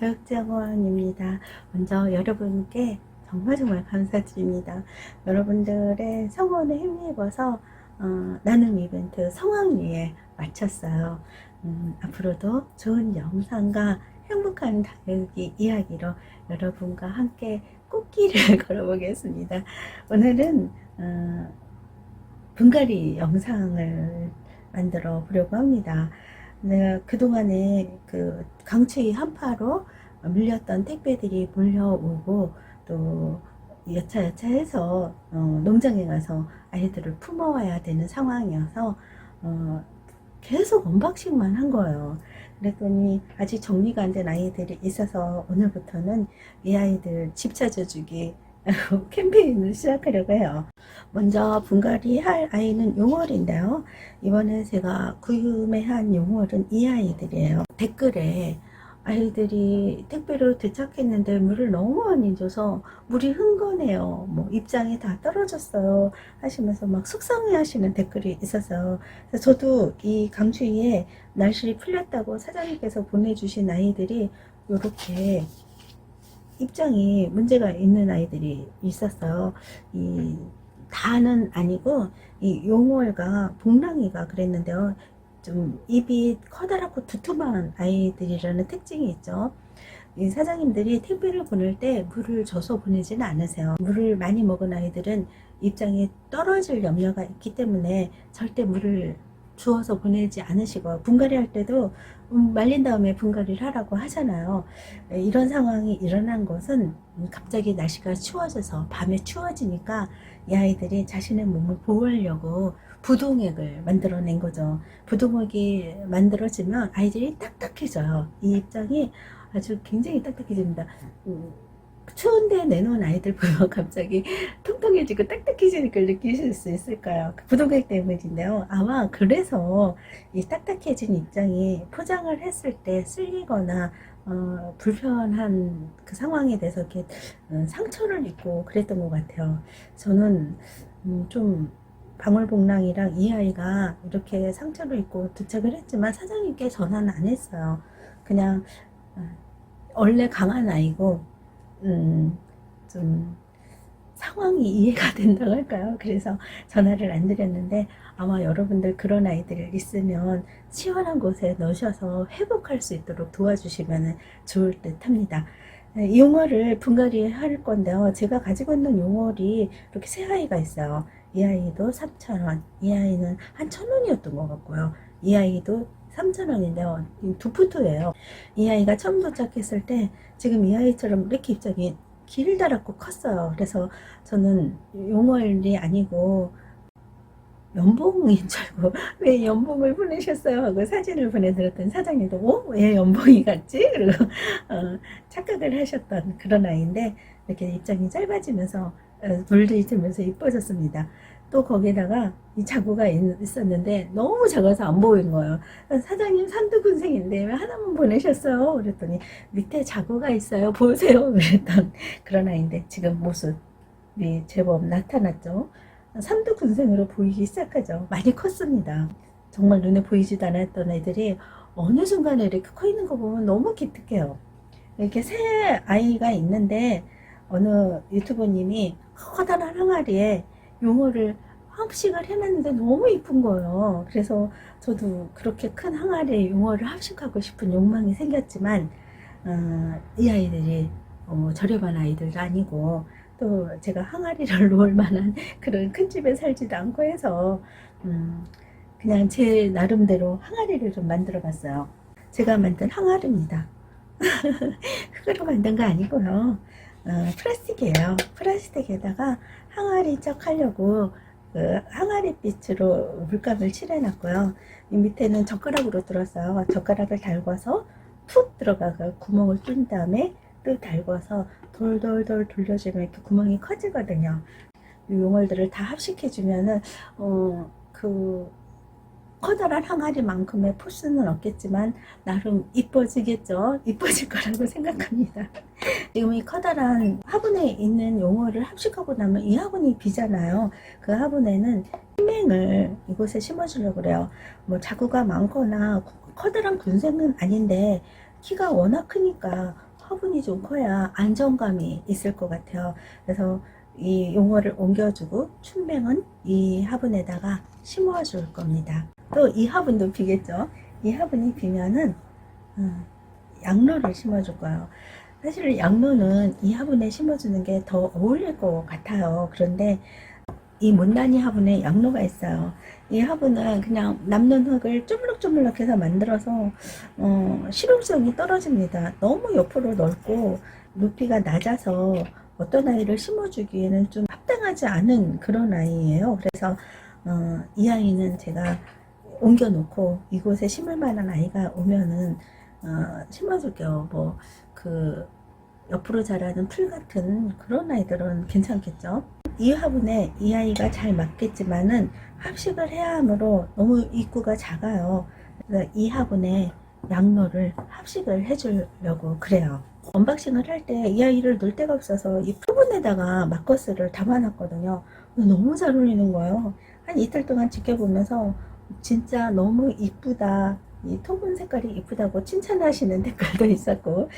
교육정원입니다. 먼저 여러분께 정말 감사드립니다. 여러분들의 성원에 힘입어서 나눔 이벤트 성황리에 마쳤어요. 앞으로도 좋은 영상과 행복한 다육이 이야기로 여러분과 함께 꽃길을 걸어보겠습니다. 오늘은 분갈이 영상을 만들어 보려고 합니다. 내가 그동안에 그 강추위 한파로 밀렸던 택배들이 몰려오고 또 여차여차해서 농장에 가서 아이들을 품어와야 되는 상황이어서 계속 언박싱만 한 거예요. 그랬더니 아직 정리가 안 된 아이들이 있어서 오늘부터는 이 아이들 집 찾아주기 캠페인을 시작하려고 해요. 먼저 분갈이 할 아이는 용월인데요. 이번에 제가 구매한 용월은 이 아이들이에요. 댓글에 아이들이 택배로 도착했는데 물을 너무 많이 줘서 물이 흥건해요. 뭐 입장이 다 떨어졌어요 하시면서 막 속상해 하시는 댓글이 있었어요. 그래서 저도 이 강추위에 날씨 풀렸다고 사장님께서 보내주신 아이들이 이렇게 입장이 문제가 있는 아이들이 있었어요. 이 다는 아니고 이 용월과 복랑이가 그랬는데요. 좀 입이 커다랗고 두툼한 아이들이라는 특징이 있죠. 이 사장님들이 택배를 보낼 때 물을 줘서 보내지는 않으세요. 물을 많이 먹은 아이들은 입장이 떨어질 염려가 있기 때문에 절대 물을 주어서 보내지 않으시고, 분갈이 할 때도 말린 다음에 분갈이를 하라고 하잖아요. 이런 상황이 일어난 것은 갑자기 날씨가 추워져서 밤에 추워지니까 이 아이들이 자신의 몸을 보호하려고 부동액을 만들어낸 거죠. 부동액이 만들어지면 아이들이 딱딱해져요. 이 입장이 아주 굉장히 딱딱해집니다. 추운데 내놓은 아이들 보면 갑자기 통통해지고 딱딱해지는 걸 느끼실 수 있을까요? 그 부동액 때문인데요. 아마 그래서 이 딱딱해진 입장이 포장을 했을 때 쓸리거나 불편한 그 상황에 대해서 이렇게 상처를 입고 그랬던 것 같아요. 저는 좀 방울복랑이랑 이 아이가 이렇게 상처를 입고 도착을 했지만 사장님께 전화는 안 했어요. 그냥 원래 강한 아이고 좀 상황이 이해가 된다고 할까요? 그래서 전화를 안 드렸는데 아마 여러분들 그런 아이들 있으면 시원한 곳에 넣으셔서 회복할 수 있도록 도와주시면 좋을 듯 합니다. 이 용어를 분갈이 할 건데요. 제가 가지고 있는 용어리 이렇게 세 아이가 있어요. 이 아이도 3,000원, 이 아이는 한 1,000원이었던 것 같고요. 이 아이도 3,000원인데요. 두푸트예요. 이 아이가 처음 도착했을 때 지금 이 아이처럼 이렇게 입장이 길다랗고 컸어요. 그래서 저는 용월이 아니고 연봉인 줄 알고 왜 연봉을 보내셨어요 하고 사진을 보내드렸더니 사장님도 왜 연봉이 같지? 그리고 착각을 하셨던 그런 아이인데 이렇게 입장이 짧아지면서 물들이면서 이뻐졌습니다. 또 거기다가 이 자구가 있었는데 너무 작아서 안 보인 거예요. 사장님 삼두군생인데 왜 하나만 보내셨어요? 그랬더니 밑에 자구가 있어요. 보세요. 그랬던 그런 아이인데 지금 모습이 제법 나타났죠. 삼두군생으로 보이기 시작하죠. 많이 컸습니다. 정말 눈에 보이지도 않았던 애들이 어느 순간에 이렇게 커 있는 거 보면 너무 기특해요. 이렇게 새 아이가 있는데 어느 유튜버님이 커다란 항아리에 용어를 합식을 해놨는데 너무 이쁜 거예요. 그래서 저도 그렇게 큰 항아리에 용어를 합식하고 싶은 욕망이 생겼지만 이 아이들이 저렴한 아이들도 아니고 또 제가 항아리를 놓을 만한 그런 큰 집에 살지도 않고 해서 그냥 제 나름대로 항아리를 좀 만들어 봤어요. 제가 만든 항아리입니다. 흙으로 만든 거 아니고요. 플라스틱이에요. 플라스틱에다가 항아리 척 하려고 그 항아리 빛으로 물감을 칠해놨고요. 이 밑에는 젓가락으로 뚫었어요. 젓가락을 달궈서 푹 들어가서 구멍을 뚫은 다음에 또 달궈서 돌돌돌 돌려주면 이렇게 구멍이 커지거든요. 이 용어들을 다 합식해주면은 그 커다란 항아리만큼의 포스는 없겠지만 나름 이뻐지겠죠. 이뻐질 거라고 생각합니다. 지금 이 커다란 화분에 있는 용어를 합식하고 나면 이 화분이 비잖아요. 그 화분에는 희맹을 이곳에 심어주려고 그래요. 뭐 자구가 많거나 커다란 군생은 아닌데 키가 워낙 크니까 화분이 좀 커야 안정감이 있을 것 같아요. 그래서 이 용어를 옮겨주고 춘뱅은 이 화분에다가 심어줄 겁니다. 또 이 화분도 비겠죠. 이 화분이 비면은 양로를 심어줄 거예요. 사실 양로는 이 화분에 심어주는 게 더 어울릴 것 같아요. 그런데 이 못난이 화분에 양로가 있어요. 이 화분은 그냥 남는 흙을 쪼물럭쪼물럭해서 만들어서 실용성이 떨어집니다. 너무 옆으로 넓고 높이가 낮아서 어떤 아이를 심어주기에는 좀 합당하지 않은 그런 아이예요. 그래서 이 아이는 제가 옮겨놓고 이곳에 심을 만한 아이가 오면은 심어줄게요. 뭐 그 옆으로 자라는 풀 같은 그런 아이들은 괜찮겠죠. 이 화분에 이 아이가 잘 맞겠지만은 합식을 해야 하므로 너무 입구가 작아요. 그래서 이 화분에 양로를 합식을 해주려고 그래요. 언박싱을 할 때 이 아이를 놓을 데가 없어서 이 화분에다가 마커스를 담아놨거든요. 너무 잘 어울리는 거예요. 한 이틀 동안 지켜보면서 진짜 너무 이쁘다. 이 토분 색깔이 이쁘다고 칭찬하시는 댓글도 있었고,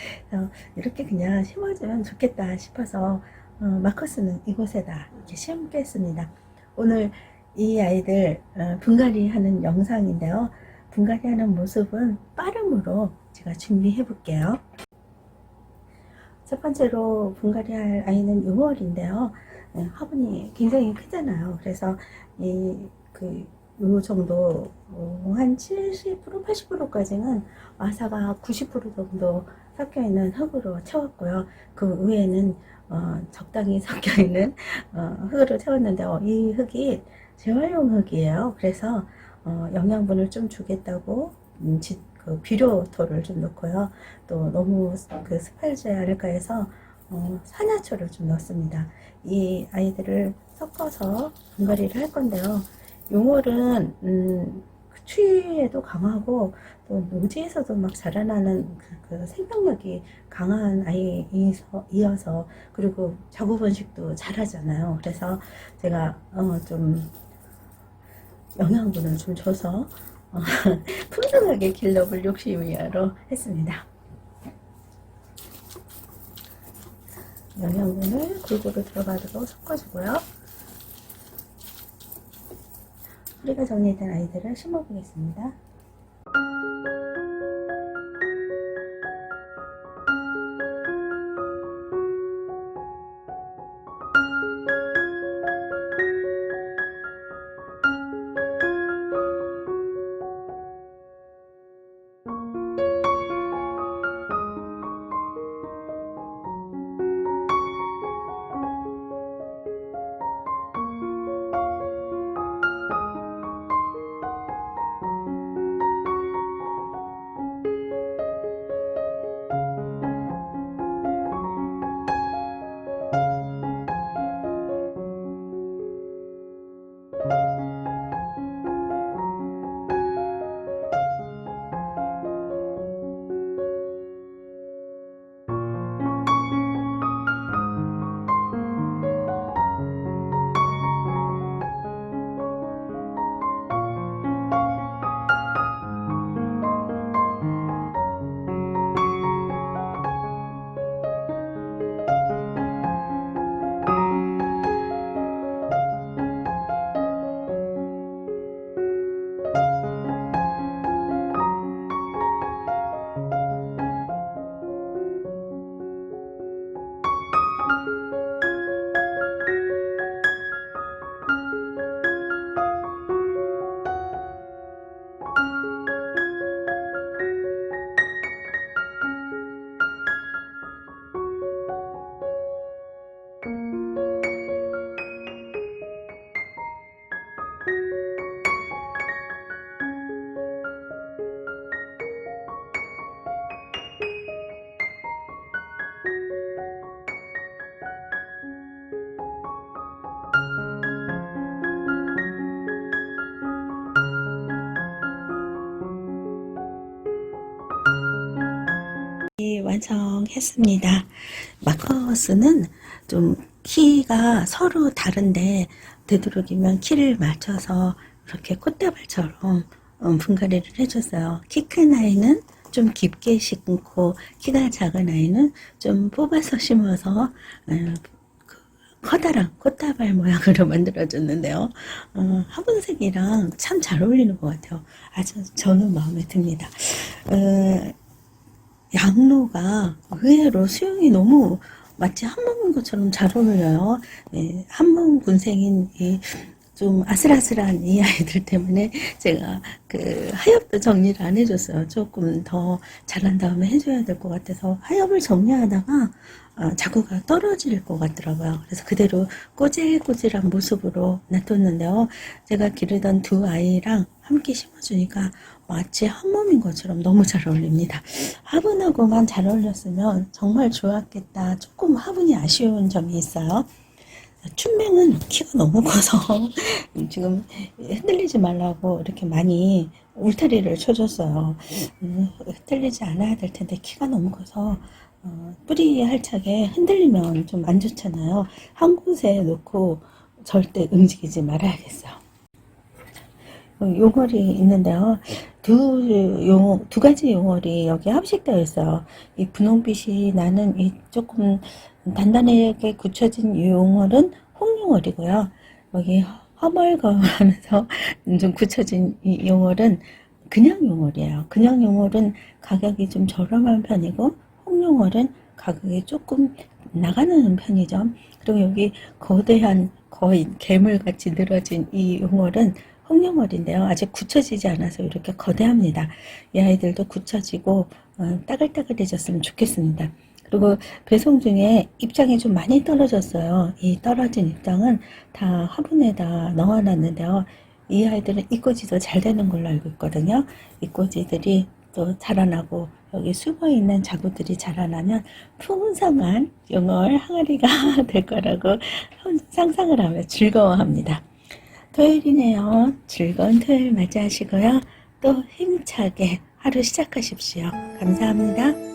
이렇게 그냥 심어주면 좋겠다 싶어서 마커스는 이곳에다 이렇게 심겠습니다. 오늘 이 아이들 분갈이 하는 영상인데요. 분갈이 하는 모습은 빠름으로 제가 준비해 볼게요. 첫 번째로 분갈이 할 아이는 6월인데요. 화분이 굉장히 크잖아요. 그래서 요 정도 한 70%, 80%까지는 와사가 90% 정도 섞여 있는 흙으로 채웠고요. 그 위에는 적당히 섞여 있는 흙으로 채웠는데 이 흙이 재활용 흙이에요. 그래서 영양분을 좀 주겠다고 그 비료토를 좀 넣고요. 또 너무 습하지 않을까 해서 산화초를 좀 넣습니다. 이 아이들을 섞어서 분갈이를 할 건데요. 용월은 추위에도 강하고 또 노지에서도 막 자라나는 그 생명력이 강한 아이이어서 그리고 자구 번식도 잘하잖아요. 그래서 제가 좀 영양분을 좀 줘서 풍성하게 길러볼 욕심으로 했습니다. 영양분을 골고루 들어가도록 섞어주고요. 뿌리가 정리된 아이들을 심어보겠습니다. 완성했습니다. 마커스는 좀 키가 서로 다른데 되도록이면 키를 맞춰서 이렇게 꽃다발처럼 분갈이를 해줬어요. 키 큰 아이는 좀 깊게 심고 키가 작은 아이는 좀 뽑아서 심어서 커다란 꽃다발 모양으로 만들어줬는데요. 화분색이랑 참 잘 어울리는 것 같아요. 아주 저는 마음에 듭니다. 양로가 의외로 수영이 너무 마치 한몸인 것처럼 잘 어울려요. 네, 한몸 군생인 좀 아슬아슬한 이 아이들 때문에 제가 그 하엽도 정리를 안 해줬어요. 조금 더 자란 다음에 해줘야 될 것 같아서 하엽을 정리하다가 자구가 떨어질 것 같더라고요. 그래서 그대로 꼬질꼬질한 모습으로 놔뒀는데요. 제가 기르던 두 아이랑 함께 심어주니까 마치 한 몸인 것처럼 너무 잘 어울립니다. 화분하고만 잘 어울렸으면 정말 좋았겠다. 조금 화분이 아쉬운 점이 있어요. 춘맹은 키가 너무 커서 지금 흔들리지 말라고 이렇게 많이 울타리를 쳐줬어요. 흔들리지 않아야 될 텐데 키가 너무 커서 뿌리 할차게 흔들리면 좀 안 좋잖아요. 한 곳에 놓고 절대 움직이지 말아야겠어요. 용어리 있는데요. 두 가지 용어리 여기 합식되어 있어요. 이 분홍빛이 나는 이 조금 단단하게 굳혀진 이 용어는 홍용어리고요. 여기 허멀거하면서 좀 굳혀진 이 용어는 그냥 용어리예요. 그냥 용어는 가격이 좀 저렴한 편이고 홍용어는 가격이 조금 나가는 편이죠. 그리고 여기 거대한 거의 괴물같이 늘어진 이 용어는 홍룡어리인데요. 아직 굳혀지지 않아서 이렇게 거대합니다. 이 아이들도 굳혀지고 따글따글해졌으면 좋겠습니다. 그리고 배송 중에 입장이 좀 많이 떨어졌어요. 이 떨어진 입장은 다 화분에다 넣어놨는데요. 이 아이들은 이꼬지도 잘 되는 걸로 알고 있거든요. 이꼬지들이 또 자라나고 여기 숨어있는 자구들이 자라나면 풍성한 영월 항아리가 될 거라고 상상을 하며 즐거워합니다. 토요일이네요. 즐거운 토요일 맞이하시고요. 또 힘차게 하루 시작하십시오. 감사합니다.